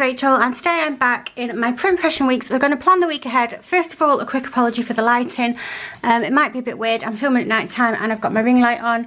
Rachel, and today I'm back in my Print Pression Weeks. We're going to plan the week ahead. First of all, a quick apology for the lighting. It might be a bit weird. I'm filming at night time and I've got my ring light on.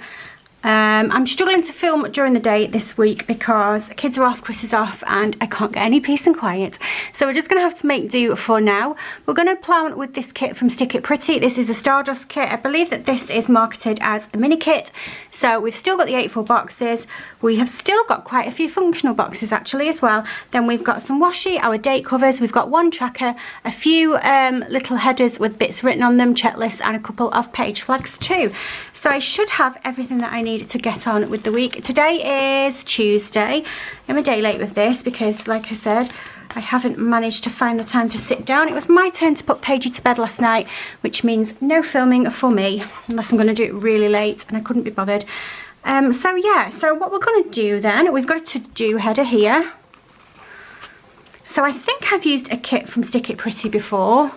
I'm struggling to film during the day this week because kids are off, Chris is off, and I can't get any peace and quiet. So we're just going to have to make do for now. We're going to plan with this kit from Stick It Pretty. This is a Stardust kit. I believe that this is marketed as a mini kit. So we've still got the 8x4 boxes. We have still got quite a few functional boxes actually as well. Then we've got some washi, our date covers. We've got one tracker, a few little headers with bits written on them, checklists, and a couple of page flags too. So I should have everything that I need to get on with the week. Today is Tuesday. I'm a day late with this because, like I said, I haven't managed to find the time to sit down. It was my turn to put Paigey to bed last night, which means no filming for me, unless I'm going to do it really late, and I couldn't be bothered. So yeah, so what we're going to do then, we've got a to-do header here. So I think I've used a kit from Stick It Pretty before.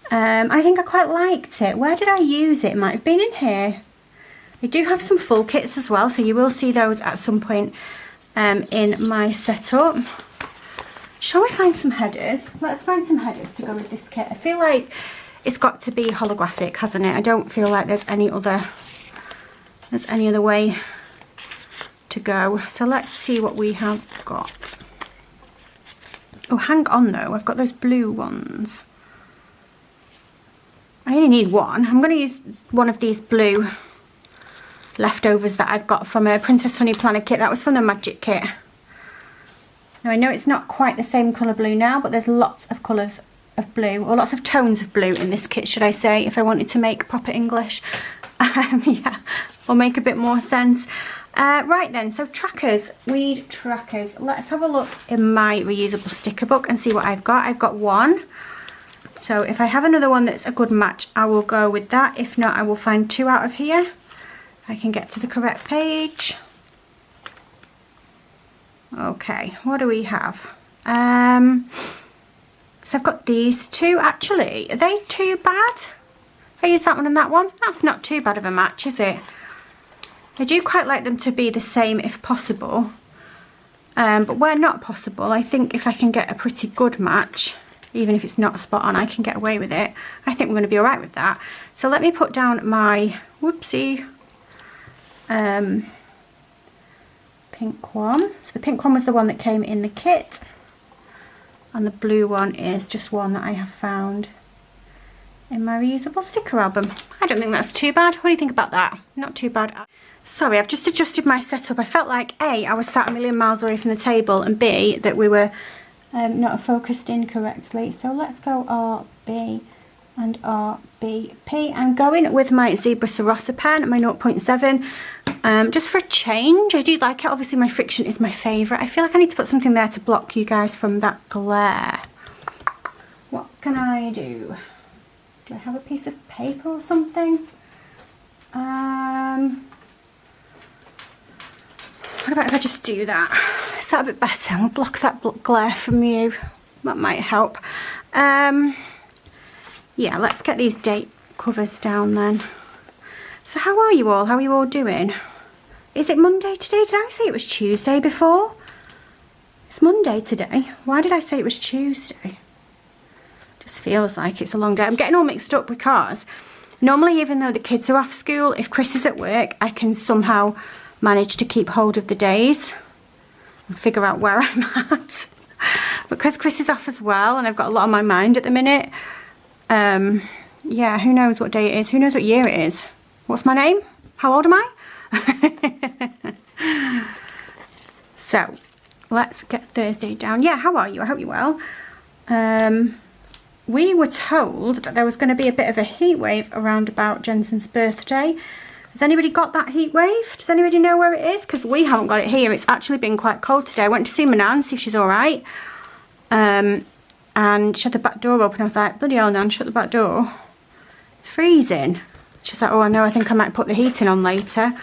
I think I quite liked it. Where did I use it? It might have been in here. I do have some full kits as well, so you will see those at some point in my setup. Shall we find some headers? Let's find some headers to go with this kit. I feel like it's got to be holographic, hasn't it? I don't feel like there's any other way to go. So let's see what we have got. Oh, hang on though. I've got those blue ones. I only need one. I'm going to use one of these blue leftovers that I've got from a Princess Honey Planner kit. That was from the Magic kit. Now I know it's not quite the same colour blue now, but there's lots of colours of blue, or lots of tones of blue in this kit, should I say, if I wanted to make proper English. Yeah, or make a bit more sense. Right then, so trackers. We need trackers. Let's have a look in my reusable sticker book and see what I've got. I've got one. So if I have another one that's a good match, I will go with that. If not, I will find two out of here. If I can get to the correct page. Okay, what do we have? So I've got these two. Actually, are they too bad? I use that one and that one. That's not too bad of a match, is it? I do quite like them to be the same if possible. But where not possible, I think if I can get a pretty good match, even if it's not spot on, I can get away with it. I think we're going to be alright with that. So let me put down my, whoopsie, pink one. So the pink one was the one that came in the kit. And the blue one is just one that I have found in my reusable sticker album. I don't think that's too bad. What do you think about that? Not too bad. Sorry, I've just adjusted my setup. I felt like A, I was sat a million miles away from the table, and B, that we were not focused in correctly. So let's go RB and RBP. I'm going with my Zebra Sarossa pen, my 0.7, just for a change. I do like it. Obviously my friction is my favourite. I feel like I need to put something there to block you guys from that glare. What can I do? Do I have a piece of paper or something? What about if I just do that? Is that a bit better? We'll block that glare from you. That might help. Yeah, let's get these date covers down then. So how are you all? How are you all doing? Is it Monday today? Did I say it was Tuesday before? It's Monday today. Why did I say it was Tuesday? Just feels like it's a long day. I'm getting all mixed up because normally, even though the kids are off school, if Chris is at work, I can somehow manage to keep hold of the days and figure out where I'm at. But because Chris is off as well, and I've got a lot on my mind at the minute, yeah, who knows what day it is? Who knows what year it is? What's my name? How old am I? So let's get Thursday down. Yeah, how are you? I hope you're well. We were told that there was going to be a bit of a heat wave around about Jensen's birthday. Has anybody got that heat wave? Does anybody know where it is? Because we haven't got it here. It's actually been quite cold today. I went to see my nan, see if she's alright. And she had the back door open. I was like, bloody hell, Nan, shut the back door. It's freezing. She's like, oh, I know, I think I might put the heating on later.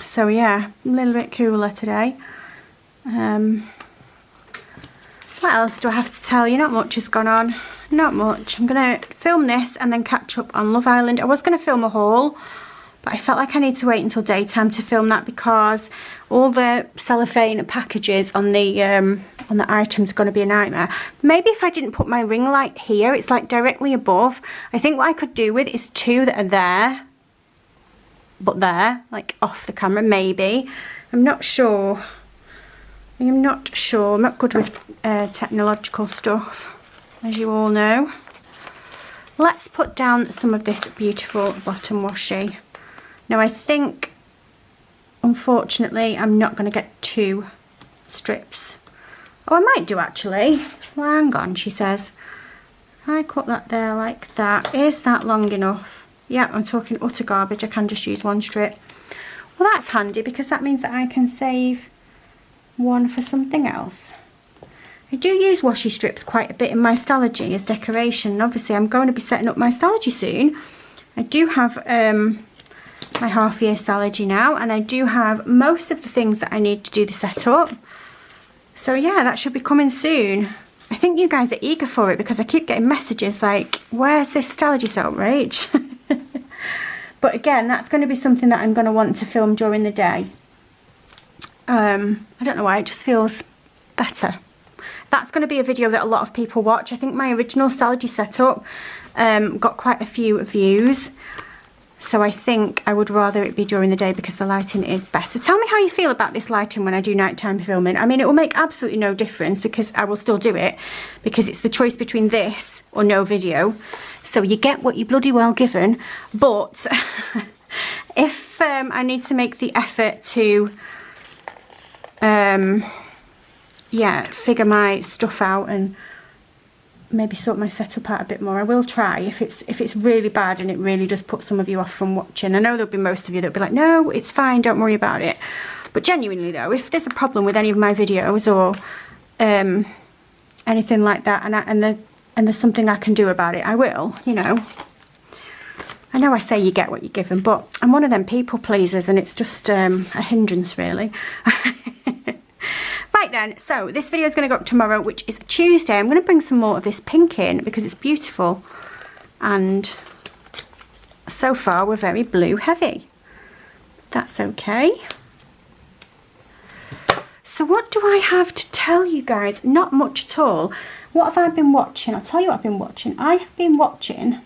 So yeah, a little bit cooler today. What else do I have to tell you? Not much has gone on. Not much. I'm going to film this and then catch up on Love Island. I was going to film a haul, but I felt like I need to wait until daytime to film that because all the cellophane packages on the items are going to be a nightmare. Maybe if I didn't put my ring light here, it's like directly above. I think what I could do with is 2 that are there, but there, like off the camera, maybe. I'm not sure. I'm not sure. I'm not good with technological stuff, as you all know. Let's put down some of this beautiful bottom washi. Now I think, unfortunately, I'm not going to get 2 strips. Oh, I might do actually. Well, hang on, she says. If I cut that there like that, is that long enough? Yeah, I'm talking utter garbage. I can just use 1 strip. Well, that's handy because that means that I can save 1 for something else. I do use washi strips quite a bit in my Stalogy as decoration. Obviously, I'm going to be setting up my Stalogy soon. I do have my half-year Stalogy now, and I do have most of the things that I need to do the setup. So yeah, that should be coming soon. I think you guys are eager for it because I keep getting messages like, where's this Stalogy set up, Rach? But again, that's going to be something that I'm going to want to film during the day. I don't know why, it just feels better. That's going to be a video that a lot of people watch. I think my original Stalogy setup got quite a few views. So I think I would rather it be during the day because the lighting is better. Tell me how you feel about this lighting when I do nighttime filming. I mean, it will make absolutely no difference because I will still do it because it's the choice between this or no video. So you get what you bloody well given. But if I need to make the effort to yeah, figure my stuff out and maybe sort my setup out a bit more, I will try. If it's really bad and it really just puts some of you off from watching, I know there'll be most of you that'll be like, no, it's fine, don't worry about it. But genuinely though, if there's a problem with any of my videos or anything like that, and there's something I can do about it, I will, you know. I know I say you get what you're given, but I'm one of them people pleasers and it's just a hindrance really. Right then, so this video is going to go up tomorrow, which is Tuesday. I'm going to bring some more of this pink in because it's beautiful. And so far we're very blue heavy. That's okay. So what do I have to tell you guys? Not much at all. What have I been watching? I'll tell you what I've been watching. I have been watching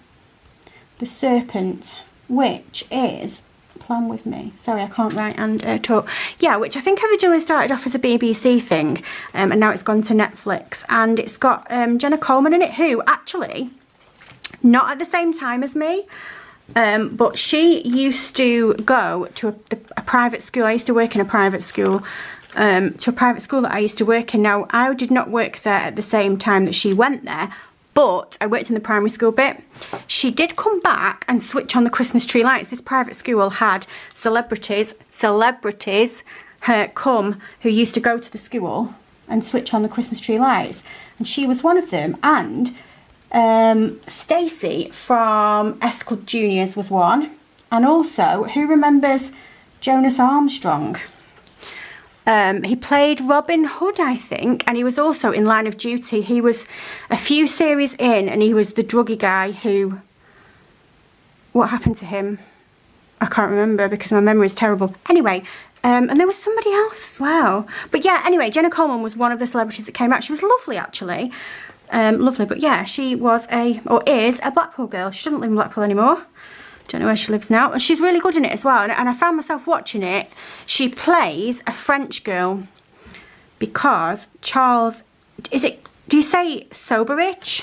The Serpent, which is... Plan with me. Sorry, I can't write and talk. Yeah, which I think originally started off as a BBC thing, and now it's gone to Netflix. And it's got Jenna Coleman in it, who actually, not at the same time as me, but she used to go to a private school. I used to work in a private school, to a private school that I used to work in. Now, I did not work there at the same time that she went there, but I worked in the primary school bit. She did come back and switch on the Christmas tree lights. This private school had celebrities come who used to go to the school and switch on the Christmas tree lights. And she was one of them. And Stacey from S Club Juniors was one. And also, who remembers Jonas Armstrong? He played Robin Hood, I think, and he was also in Line of Duty. He was a few series in, and he was the druggy guy who... What happened to him? I can't remember because my memory is terrible. Anyway, and there was somebody else as well. But yeah, anyway, Jenna Coleman was one of the celebrities that came out. She was lovely, actually. Lovely, but yeah, she was is a Blackpool girl. She doesn't live in Blackpool anymore. Don't know where she lives now. And she's really good in it as well. And I found myself watching it. She plays a French girl because Charles, do you say Soberich?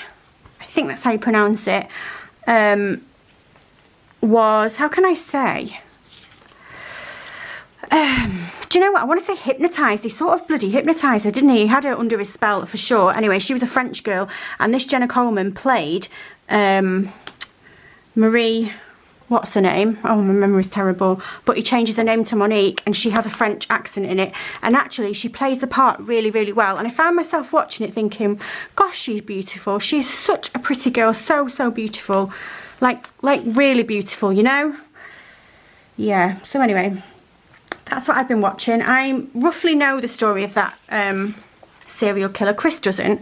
I think that's how you pronounce it. How can I say? Do you know what? I want to say hypnotised. He sort of bloody hypnotised her, didn't he? He had her under his spell for sure. Anyway, she was a French girl. And this Jenna Coleman played Marie... What's her name? Oh, my memory's terrible. But he changes her name to Monique and she has a French accent in it. And actually, she plays the part really, really well. And I found myself watching it thinking, gosh, she's beautiful. She's such a pretty girl. So, so beautiful. Like really beautiful, you know? Yeah. So anyway, that's what I've been watching. I roughly know the story of that serial killer. Chris doesn't.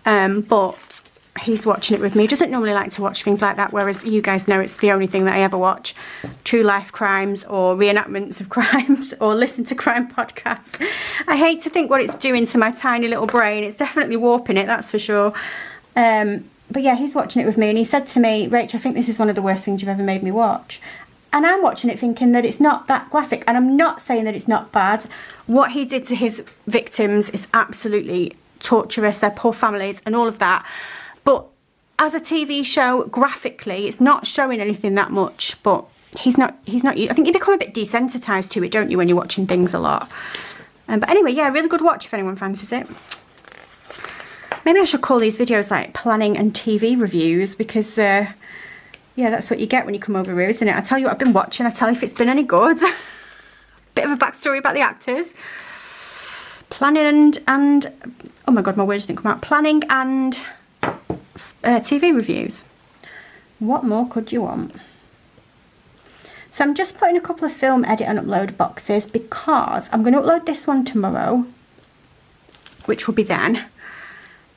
But he's watching it with me. He doesn't normally like to watch things like that, whereas you guys know it's the only thing that I ever watch. True life crimes or reenactments of crimes or listen to crime podcasts. I hate to think what it's doing to my tiny little brain. It's definitely warping it, that's for sure. But yeah, he's watching it with me, and he said to me, Rach, I think this is one of the worst things you've ever made me watch. And I'm watching it thinking that it's not that graphic, and I'm not saying that it's not bad. What he did to his victims is absolutely torturous, their poor families and all of that. But as a TV show, graphically, it's not showing anything that much. But he's not. I think you become a bit desensitized to it, don't you, when you're watching things a lot. But anyway, yeah, really good watch if anyone fancies it. Maybe I should call these videos like planning and TV reviews, because yeah, that's what you get when you come over here, isn't it? I tell you what I've been watching, I tell you if it's been any good. Bit of a backstory about the actors. Planning and oh my god, my words didn't come out. Planning and TV reviews. What more could you want? So I'm just putting a couple of film edit and upload boxes, because I'm going to upload this one tomorrow, which will be then.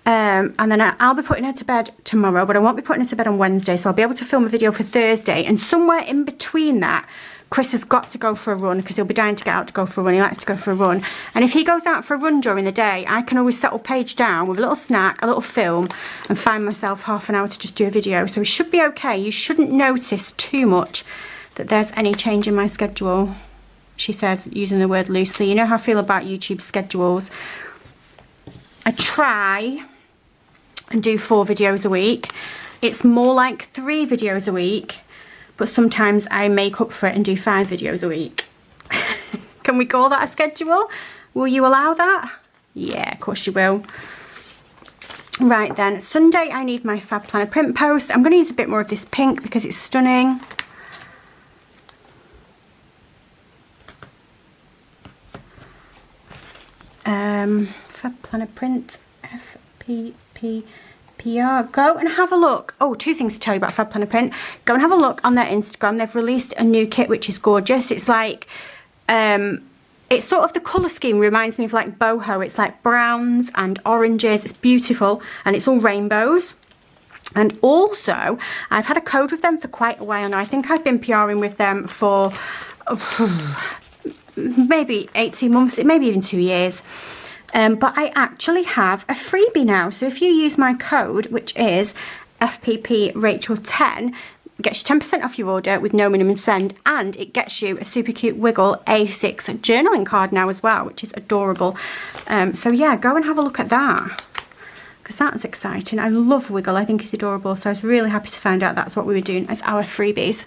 And then I'll be putting her to bed tomorrow, but I won't be putting her to bed on Wednesday, so I'll be able to film a video for Thursday. And somewhere in between that, Chris has got to go for a run, because he'll be dying to get out to go for a run. He likes to go for a run. And if he goes out for a run during the day, I can always settle Paige down with a little snack, a little film, and find myself half an hour to just do a video. So it should be okay. You shouldn't notice too much that there's any change in my schedule. She says, using the word loosely. You know how I feel about YouTube schedules. I try and do 4 videos a week. It's more like 3 videos a week, but sometimes I make up for it and do 5 videos a week. Can we call that a schedule? Will you allow that? Yeah, of course you will. Right then, Sunday I need my Fab Planner print post. I'm going to use a bit more of this pink because it's stunning. Fab Planner print, FPPR. Go and have a look. Oh, 2 things to tell you about Fab Planner print. Go and have a look on their Instagram. They've released a new kit which is gorgeous. It's like it's sort of, the colour scheme reminds me of like boho. It's like browns and oranges. It's beautiful, and it's all rainbows. And also, I've had a code with them for quite a while now. I think I've been PRing with them for maybe 18 months, maybe even 2 years. But I actually have a freebie now. So if you use my code, which is FPP Rachel 10, it gets you 10% off your order with no minimum spend, and it gets you a super cute Wiggle A6 journaling card now as well, which is adorable. So yeah, go and have a look at that, because that's exciting. I love Wiggle. I think it's adorable. So I was really happy to find out that's what we were doing as our freebies.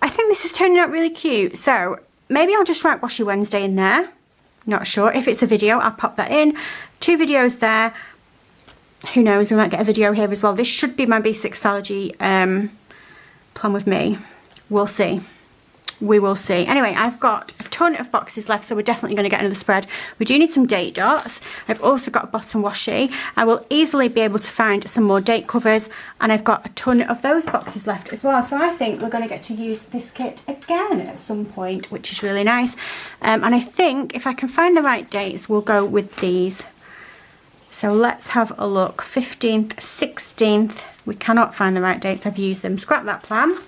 I think this is turning out really cute. So maybe I'll just write Washi Wednesday in there. Not sure. If it's a video, I'll pop that in. 2 videos there. Who knows, we might get a video here as well. This should be my B6 plan with me. We'll see. We will see. Anyway, I've got a ton of boxes left, so we're definitely going to get another spread. We do need some date dots. I've also got a bottom washi. I will easily be able to find some more date covers, and I've got a ton of those boxes left as well. So I think we're going to get to use this kit again at some point, which is really nice. And I think if I can find the right dates, we'll go with these. So let's have a look. 15th, 16th. We cannot find the right dates. I've used them. Scrap that plan.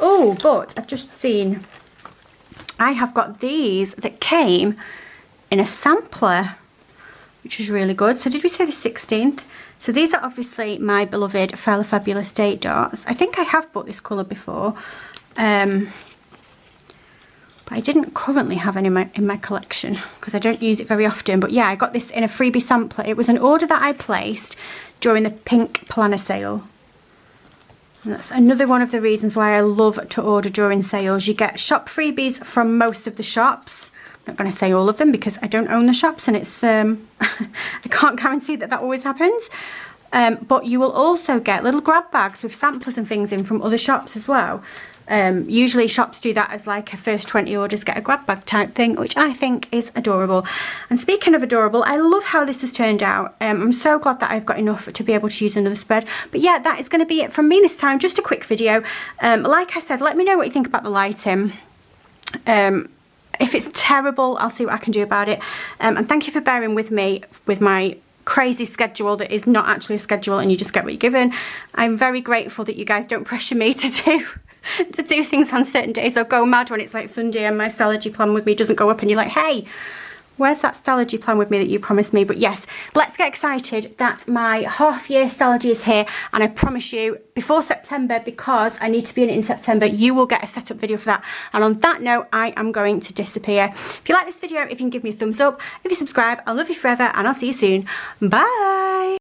Oh, but I've just seen I have got these that came in a sampler, which is really good. So did we say the 16th? So these are obviously my beloved Fairly Fabulous date dots. I think I have bought this colour before, but I didn't currently have any in my collection because I don't use it very often. But yeah, I got this in a freebie sampler. It was an order that I placed during the pink planner sale. And that's another one of the reasons why I love to order during sales. You get shop freebies from most of the shops. I'm not going to say all of them because I don't own the shops, and it's I can't guarantee that always happens. But you will also get little grab bags with samplers and things in from other shops as well. Usually shops do that as like a first 20 orders get a grab bag type thing, which I think is adorable. And speaking of adorable, I love how this has turned out. I'm so glad that I've got enough to be able to use another spread. But yeah, that is going to be it from me this time. Just a quick video. Like I said, let me know what you think about the lighting. If it's terrible, I'll see what I can do about it. And thank you for bearing with me with my crazy schedule that is not actually a schedule and you just get what you're given. I'm very grateful that you guys don't pressure me to do things on certain days. I'll go mad when it's like Sunday and my Stalogy plan with me doesn't go up and you're like, hey, where's that Stalogy plan with me that you promised me? But yes, let's get excited that my half-year Stalogy is here, and I promise you, before September, because I need to be in it in September, you will get a setup video for that. And on that note, I am going to disappear. If you like this video, if you can give me a thumbs up, if you subscribe, I love you forever, and I'll see you soon. Bye!